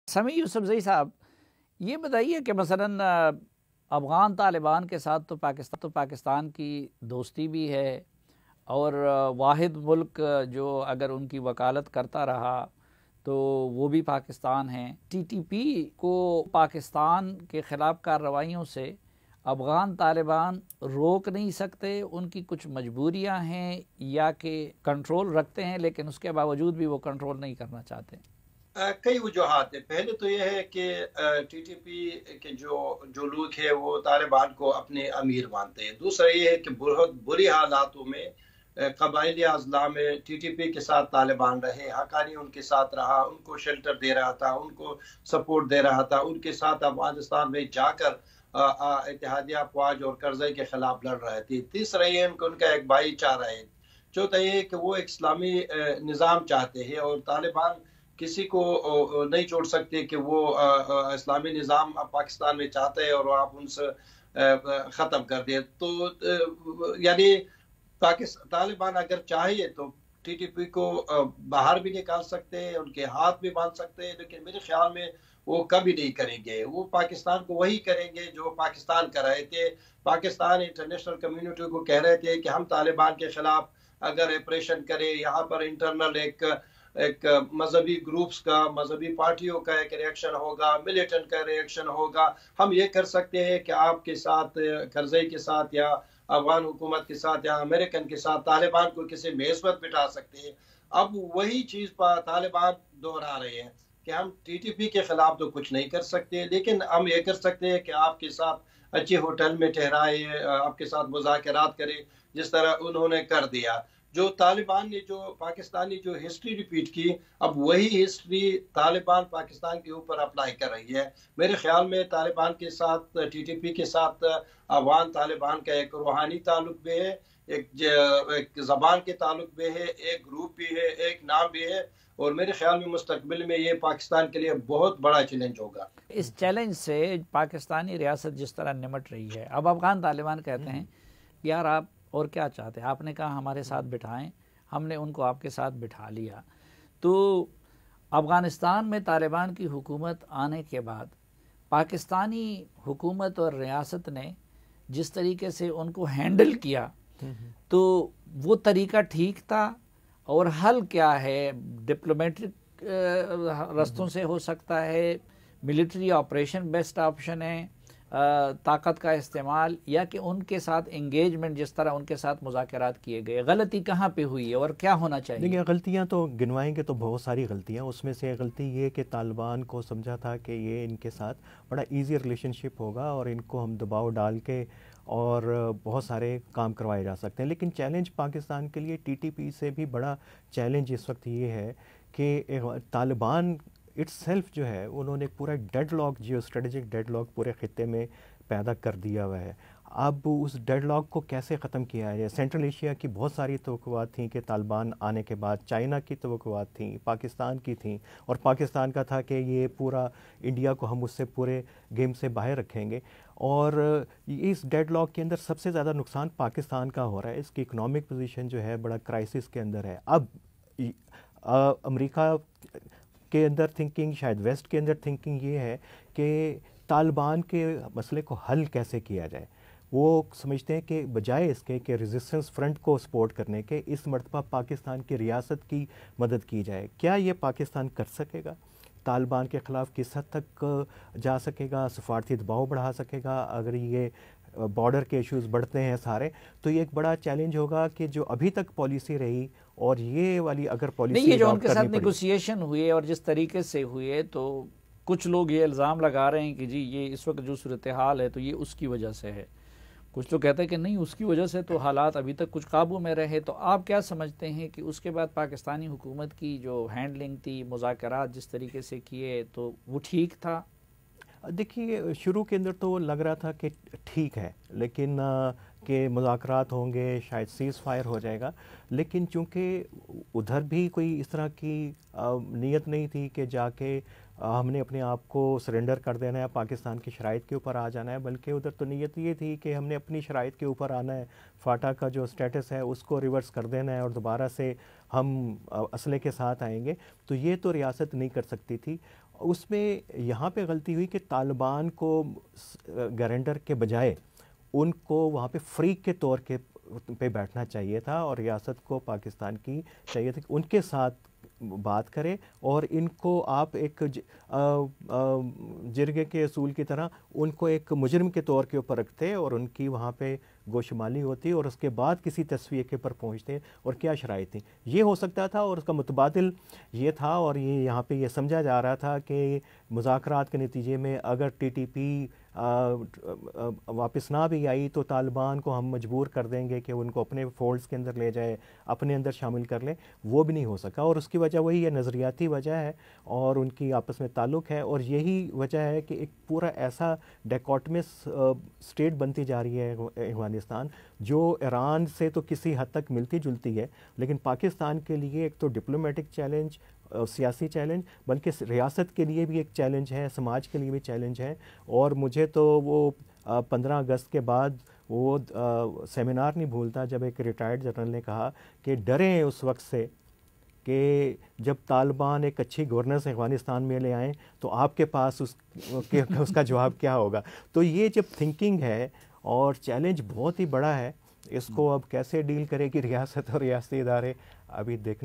समी यूसुफजई साहब, ये बताइए कि मसलन अफ़गान तालिबान के साथ तो पाकिस्तान की दोस्ती भी है और वाहिद मुल्क जो अगर उनकी वकालत करता रहा तो वो भी पाकिस्तान है। टीटीपी को पाकिस्तान के ख़िलाफ़ कार्रवाइयों से अफ़गान तालिबान रोक नहीं सकते, उनकी कुछ मजबूरियां हैं या कि कंट्रोल रखते हैं लेकिन उसके बावजूद भी वो कंट्रोल नहीं करना चाहते? कई वजूहत है। पहले तो यह है कि टीटीपी के जो जो लोग हैं वो तालिबान को अपने अमीर मानते हैं। दूसरा ये है कि बहुत बुरी हालातों में कबायली अजला में टीटीपी के साथ तालिबान रहे, हकानी उनके साथ रहा, उनको शेल्टर दे रहा था, उनको सपोर्ट दे रहा था, उनके साथ अफगानिस्तान में जाकर इत्तेहादिया अफवाज और करज़ई के खिलाफ लड़ रहे थे। तीसरा ये उनका एक भाईचारा है। चौथा ये है कि वो एक इस्लामी निज़ाम चाहते हैं और तालिबान किसी को नहीं छोड़ सकते कि वो इस्लामी निज़ाम पाकिस्तान में चाहते हैं और आप उनसे ख़त्म कर दे। तो यानी पाकिस्तान तालिबान अगर चाहे तो टीटीपी को बाहर भी निकाल सकते हैं, उनके हाथ भी बांध सकते हैं, लेकिन मेरे ख्याल में वो कभी नहीं करेंगे। वो पाकिस्तान को वही करेंगे जो पाकिस्तान कर रहे थे। पाकिस्तान इंटरनेशनल कम्युनिटी को कह रहे थे कि हम तालिबान के खिलाफ अगर ऑपरेशन करें, यहाँ पर इंटरनल एक एक मजहबी ग्रुप्स का, मजहबी पार्टियों का एक रिएक्शन होगा, मिलिटेंट का रिएक्शन होगा। हम ये कर सकते हैं कि आपके साथ करज़ई के साथ या अफगान हुकूमत के साथ या अमेरिकन के साथ तालिबान को किसी मेज पर बिठा सकते हैं। अब वही चीज पर तालिबान दोहरा रहे हैं कि हम टीटीपी के खिलाफ तो कुछ नहीं कर सकते, लेकिन हम ये कर सकते हैं कि आपके साथ अच्छे होटल में ठहराए, आपके साथ मुज़ाकरात करें, जिस तरह उन्होंने कर दिया। जो तालिबान ने जो पाकिस्तानी जो हिस्ट्री रिपीट की, अब वही हिस्ट्री तालिबान पाकिस्तान के ऊपर अप्लाई कर रही है। मेरे ख्याल में तालिबान के साथ, टीटीपी के साथ अफगान तालिबान का एक रूहानी ताल्लुक भी है, एक ज़बान के ताल्लुक भी है, एक ग्रुप भी है, एक नाम भी है, और मेरे ख्याल में मुस्तकबिल में ये पाकिस्तान के लिए बहुत बड़ा चैलेंज होगा। इस चैलेंज से पाकिस्तानी रियासत जिस तरह निमट रही है, अब अफगान तालिबान कहते हैं कि यार आप और क्या चाहते हैं, आपने कहा हमारे साथ बिठाएं, हमने उनको आपके साथ बिठा लिया। तो अफ़गानिस्तान में तालिबान की हुकूमत आने के बाद पाकिस्तानी हुकूमत और रियासत ने जिस तरीके से उनको हैंडल किया, तो वो तरीका ठीक था? और हल क्या है? डिप्लोमेटिक रस्तों से हो सकता है, मिलिट्री ऑपरेशन बेस्ट ऑप्शन है, ताकत का इस्तेमाल, या कि उनके साथ एंगेजमेंट जिस तरह उनके साथ मुज़ाकरात किए गए? गलती कहाँ पे हुई है और क्या होना चाहिए? देखिए, गलतियाँ तो गिनवाएंगे तो बहुत सारी गलतियाँ। उसमें से गलती ये कि तालिबान को समझा था कि ये इनके साथ बड़ा इजी रिलेशनशिप होगा और इनको हम दबाव डाल के और बहुत सारे काम करवाए जा सकते हैं। लेकिन चैलेंज पाकिस्तान के लिए टीटीपी से भी बड़ा चैलेंज इस वक्त ये है कि तालिबान इट्सेल्फ जो है, उन्होंने पूरा डेडलॉक, जियो स्ट्रेटेजिक डेडलॉक पूरे ख़ित्ते में पैदा कर दिया हुआ है। अब उस डेडलॉक को कैसे ख़त्म किया है? सेंट्रल एशिया की बहुत सारी तवक्कुआत थी कि तालिबान आने के बाद, चाइना की तवक्कुआत थी, पाकिस्तान की थी, और पाकिस्तान का था कि ये पूरा इंडिया को हम उससे पूरे गेम से बाहर रखेंगे। और इस डेडलॉक के अंदर सबसे ज़्यादा नुकसान पाकिस्तान का हो रहा है। इसकी इकनॉमिक पोजीशन जो है बड़ा क्राइसिस के अंदर है। अब अमेरिका के अंदर थिंकिंग, शायद वेस्ट के अंदर थिंकिंग ये है कि तालिबान के मसले को हल कैसे किया जाए। वो समझते हैं कि बजाय इसके कि रेजिस्टेंस फ्रंट को सपोर्ट करने के, इस मरतबा पाकिस्तान की रियासत की मदद की जाए। क्या ये पाकिस्तान कर सकेगा? तालिबान के ख़िलाफ़ किस हद तक जा सकेगा? सफारती दबाव बढ़ा सकेगा? अगर ये बॉर्डर के इश्यूज़ बढ़ते हैं सारे, तो ये एक बड़ा चैलेंज होगा कि जो अभी तक पॉलिसी रही और ये वाली अगर पॉलिसी नहीं, ये जो उनके साथ नेगोशिएशन हुए और जिस तरीके से हुए, तो कुछ लोग ये इल्ज़ाम लगा रहे हैं कि जी ये इस वक्त जो सूरत हाल है तो ये उसकी वजह से है। कुछ तो कहते हैं कि नहीं, उसकी वजह से तो हालात अभी तक कुछ काबू में रहे। तो आप क्या समझते हैं कि उसके बाद पाकिस्तानी हुकूमत की जो हैंडलिंग थी, मुज़ाकरात जिस तरीके से किए, तो वो ठीक था? देखिए, शुरू के अंदर तो लग रहा था कि ठीक है, लेकिन कि मुज़ाकरात होंगे, शायद सीज़ फायर हो जाएगा। लेकिन चूँकि उधर भी कोई इस तरह की नीयत नहीं थी कि जाके हमने अपने आप को सरेंडर कर देना है, पाकिस्तान की शराइत के ऊपर आ जाना है, बल्कि उधर तो नीयत ये थी कि हमने अपनी शराइत के ऊपर आना है, फ़ाटा का जो स्टेटस है उसको रिवर्स कर देना है और दोबारा से हम असले के साथ आएंगे। तो ये तो रियासत नहीं कर सकती थी। उसमें यहाँ पे गलती हुई कि तालिबान को गारंटर के बजाय उनको वहाँ पे फ्रीक के तौर के पे बैठना चाहिए था, और रियासत को पाकिस्तान की चाहिए था कि उनके साथ बात करें और इनको आप एक जिरगे के असूल की तरह उनको एक मुजरिम के तौर के ऊपर रखते और उनकी वहाँ पे गोशमाली होती और उसके बाद किसी तस्वीर के पर पहुँचते और क्या शराइत थी, ये हो सकता था। और उसका मुतबादिल ये था, और ये यहाँ पे ये समझा जा रहा था कि मुज़ाकरात के नतीजे में अगर टीटीपी वापस ना भी आई तो तालिबान को हम मजबूर कर देंगे कि उनको अपने फोल्ड्स के अंदर ले जाए, अपने अंदर शामिल कर लें। वो भी नहीं हो सका, और उसकी वजह वही है, नज़रियाती वजह है और उनकी आपस में ताल्लुक़ है। और यही वजह है कि एक पूरा ऐसा डायकॉटमिस स्टेट बनती जा रही है अफ़गानिस्तान, जो ईरान से तो किसी हद तक मिलती जुलती है, लेकिन पाकिस्तान के लिए एक तो डिप्लोमेटिक चैलेंज, सियासी चैलेंज, बल्कि रियासत के लिए भी एक चैलेंज है, समाज के लिए भी चैलेंज है। और मुझे तो वो 15 अगस्त के बाद वो सेमिनार नहीं भूलता जब एक रिटायर्ड जनरल ने कहा कि डरें उस वक्त से कि जब तालिबान एक अच्छी गवर्नेंस अफ़गानिस्तान में ले आएँ तो आपके पास उसका जवाब क्या होगा। तो ये जब थिंकिंग है और चैलेंज बहुत ही बड़ा है, इसको अब कैसे डील करेगी रियासत और रियासती इदारे, अभी देख